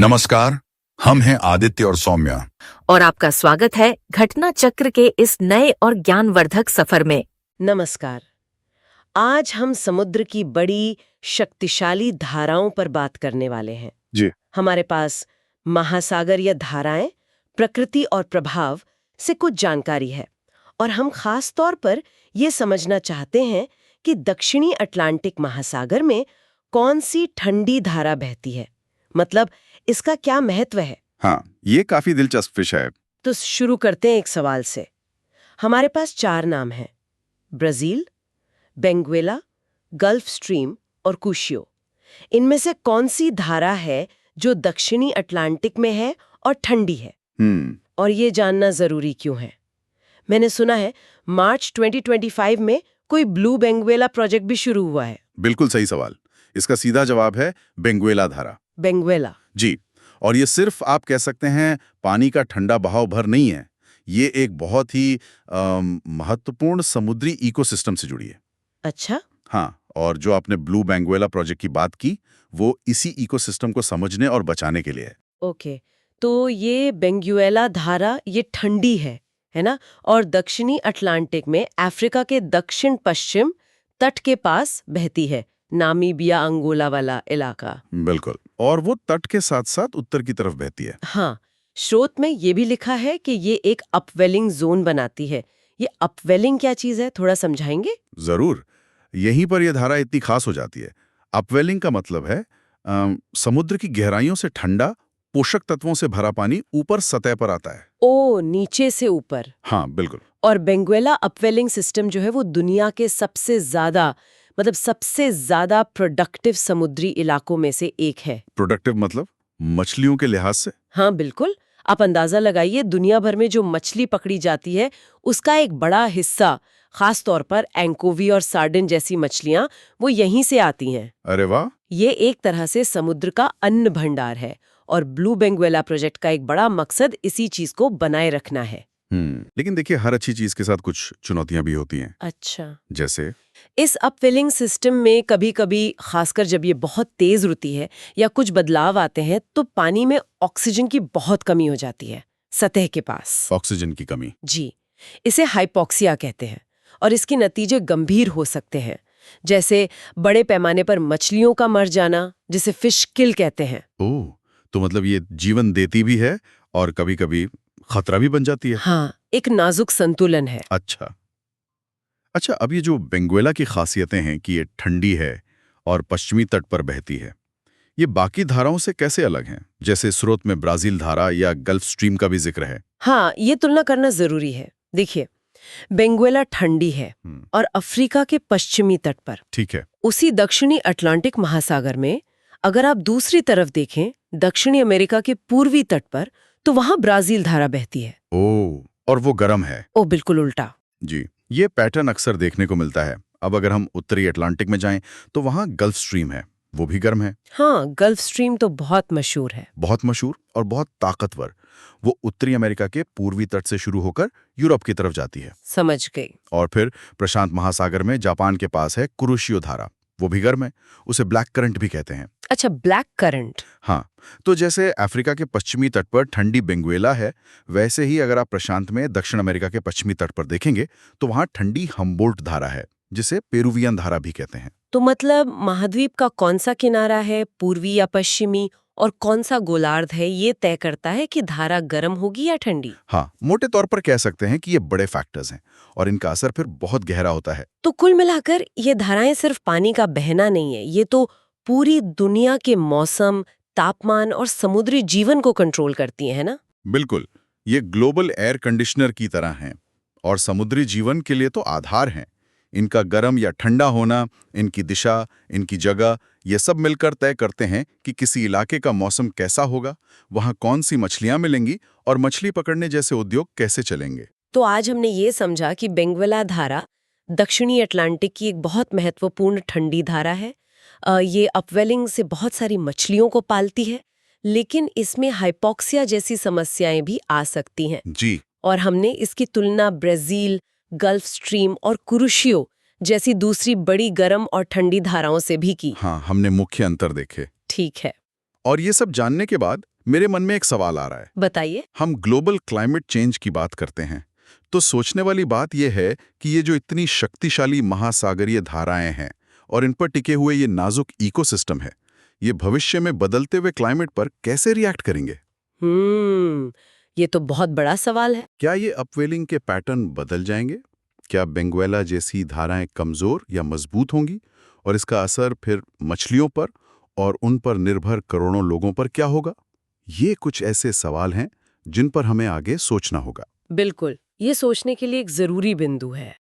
नमस्कार। हम हैं आदित्य और सौम्या। और आपका स्वागत है घटना चक्र के इस नए और ज्ञानवर्धक सफर में। नमस्कार। आज हम समुद्र की बड़ी शक्तिशाली धाराओं पर बात करने वाले हैं। जी। हमारे पास महासागर या धाराएं, प्रकृति और प्रभाव से कुछ जानकारी है और हम खास तौर पर ये समझना चाहते हैं कि दक्षिणी अटलांटिक महासागर में कौन सी ठंडी धारा बहती है, मतलब इसका क्या महत्व है। हाँ, ये काफी दिलचस्प विषय है। तो शुरू करते हैं एक सवाल से। हमारे पास 4 नाम हैं: ब्राजील, बेंगुएला, गल्फ स्ट्रीम और कुशियो। इनमें से कौन सी धारा है जो दक्षिणी अटलांटिक में है और ठंडी है? और ये जानना जरूरी क्यों है? मैंने सुना है मार्च 2025 में कोई ब्लू बेंगुएला प्रोजेक्ट भी शुरू हुआ है। बिल्कुल सही सवाल। इसका सीधा जवाब है बेंगुएला धारा। बेंगुएला जी। और ये सिर्फ आप कह सकते हैं पानी का ठंडा बहाव भर नहीं है, ये एक बहुत ही महत्वपूर्ण समुद्री इकोसिस्टम से जुड़ी है। अच्छा। हाँ, और जो आपने ब्लू बेंगुएला प्रोजेक्ट की बात की, वो इसी इकोसिस्टम को समझने और बचाने के लिए है। ओके, तो ये बेंगुएला धारा ये ठंडी है ना? और दक्षिणी अटलांटिक में अफ्रीका के दक्षिण पश्चिम तट के पास बहती है, नामीबिया अंगोला वाला इलाका। बिल्कुल। और वो तट के साथ साथ उत्तर की तरफ बहती है। हाँ, स्रोत में ये भी लिखा है कि ये एक अपवेलिंग जोन बनाती है। ये अपवेलिंग क्या चीज है, थोड़ा समझाएंगे? जरूर। यहीं पर यह धारा इतनी खास हो जाती है। अपवेलिंग का मतलब है समुद्र की गहराइयों से ठंडा पोषक तत्वों से भरा पानी ऊपर सतह पर आता है। ओ, नीचे से ऊपर। हाँ, बिल्कुल। और बेंगुएला अपवेलिंग सिस्टम जो है वो दुनिया के सबसे ज्यादा प्रोडक्टिव समुद्री इलाकों में से एक है। प्रोडक्टिव मतलब मछलियों के लिहाज से? हाँ बिल्कुल। आप अंदाजा लगाइए, दुनिया भर में जो मछली पकड़ी जाती है उसका एक बड़ा हिस्सा, खास तौर पर एंकोवी और सार्डिन जैसी मछलियां, वो यहीं से आती हैं। अरे वाह! ये एक तरह से समुद्र का अन्न भंडार है और ब्लू बेंगुएला प्रोजेक्ट का एक बड़ा मकसद इसी चीज को बनाए रखना है। लेकिन देखिए, हर अच्छी चीज के साथ कुछ चुनौतियां भी होती हैं। अच्छा। जैसे इस अपवेलिंग सिस्टम में कभी-कभी, खासकर जब ये बहुत तेज रुती है या कुछ बदलाव आते हैं, तो पानी में ऑक्सीजन की बहुत कमी हो जाती है सतह के पास। ऑक्सीजन की कमी? जी, इसे हाइपोक्सिया कहते हैं और इसके नतीजे गंभीर हो सकते हैं, जैसे बड़े पैमाने पर मछलियों का मर जाना, जिसे फिश किल कहते हैं। ओह, तो मतलब ये जीवन देती भी है और कभी-कभी खतरा भी बन जाती है। हाँ, एक नाजुक संतुलन है। अच्छा, अब ये जो बेंगुएला की खासियतें हैं कि ये ठंडी है और पश्चिमी तट पर बहती है, ये बाकी धाराओं से कैसे अलग हैं? जैसे स्रोत में ब्राजील धारा या गल्फ स्ट्रीम का भी जिक्र है। हाँ, ये तुलना करना जरूरी है। देखिए, बेंगुएला ठंडी है और अफ्रीका के पश्चिमी तट पर। ठीक है। उसी दक्षिणी अटलांटिक महासागर में अगर आप दूसरी तरफ देखें, दक्षिणी अमेरिका के पूर्वी तट पर, तो वहां ब्राजील धारा बहती है। ओह, और वो गर्म है। ओ, बिल्कुल उल्टा। जी, ये पैटर्न अक्सर देखने को मिलता है। अब अगर हम उत्तरी अटलांटिक में जाएं, तो वहां गल्फ स्ट्रीम है, वो भी गर्म है। हाँ, गल्फ स्ट्रीम तो बहुत मशहूर है। बहुत मशहूर और बहुत ताकतवर। वो उत्तरी अमेरिका के पूर्वी तट से शुरू होकर यूरोप की तरफ जाती है। समझ गई। और फिर प्रशांत महासागर में जापान के पास है कुरोशियो धारा, वो भी गर्म है। उसे ब्लैक करंट भी कहते हैं। अच्छा, ब्लैक करंट। हाँ, तो जैसे अफ्रीका के पश्चिमी तट पर ठंडी बेंगुएला है, वैसे ही अगर आप प्रशांत में दक्षिण अमेरिका के पश्चिमी तट पर देखेंगे, तो वहां ठंडी हम्बोल्ट धारा है, जिसे पेरुवियन धारा भी कहते हैं। तो मतलब महाद्वीप का कौन सा किनारा है, पूर्वी या पश्चिमी, और कौन सा गोलार्ध है, ये तय करता है कि धारा गर्म होगी या ठंडी। हाँ, मोटे तौर पर कह सकते हैं कि ये बड़े फैक्टर्स हैं और इनका असर फिर बहुत गहरा होता है। तो कुल मिलाकर ये धाराएं सिर्फ पानी का बहना नहीं है, ये तो पूरी दुनिया के मौसम, तापमान और समुद्री जीवन को कंट्रोल करती है ना? बिल्कुल, ये ग्लोबल एयर कंडीशनर की तरह हैं और समुद्री जीवन के लिए तो आधार हैं। इनका गर्म या ठंडा होना, इनकी दिशा, इनकी जगह, ये सब मिलकर तय करते हैं कि किसी इलाके का मौसम कैसा होगा, वहाँ कौन सी मछलियाँ मिलेंगी और मछली पकड़ने जैसे उद्योग कैसे चलेंगे। तो आज हमने ये समझा कि बेंगुएला धारा दक्षिणी अटलांटिक की एक बहुत महत्वपूर्ण ठंडी धारा है। ये अपवेलिंग से बहुत सारी मछलियों को पालती है, लेकिन इसमें हाइपोक्सिया जैसी समस्याएं भी आ सकती हैं। जी। और हमने इसकी तुलना ब्राजील, गल्फ स्ट्रीम और कुरुशियो जैसी दूसरी बड़ी गर्म और ठंडी धाराओं से भी की। हाँ, हमने मुख्य अंतर देखे। ठीक है। और ये सब जानने के बाद मेरे मन में एक सवाल आ रहा है। बताइए। हम ग्लोबल क्लाइमेट चेंज की बात करते हैं तो सोचने वाली बात यह है कि ये जो इतनी शक्तिशाली महासागरीय धाराएं हैं और इन पर टिके हुए ये नाजुक इकोसिस्टम है, ये भविष्य में बदलते हुए क्लाइमेट पर कैसे रिएक्ट करेंगे? ये तो बहुत बड़ा सवाल है। क्या ये अपवेलिंग के पैटर्न बदल जाएंगे? क्या बेंगुएला जैसी धाराएं कमजोर या मजबूत होंगी? और इसका असर फिर मछलियों पर और उन पर निर्भर करोड़ों लोगों पर क्या होगा? ये कुछ ऐसे सवाल हैं जिन पर हमें आगे सोचना होगा। बिल्कुल, ये सोचने के लिए एक जरूरी बिंदु है।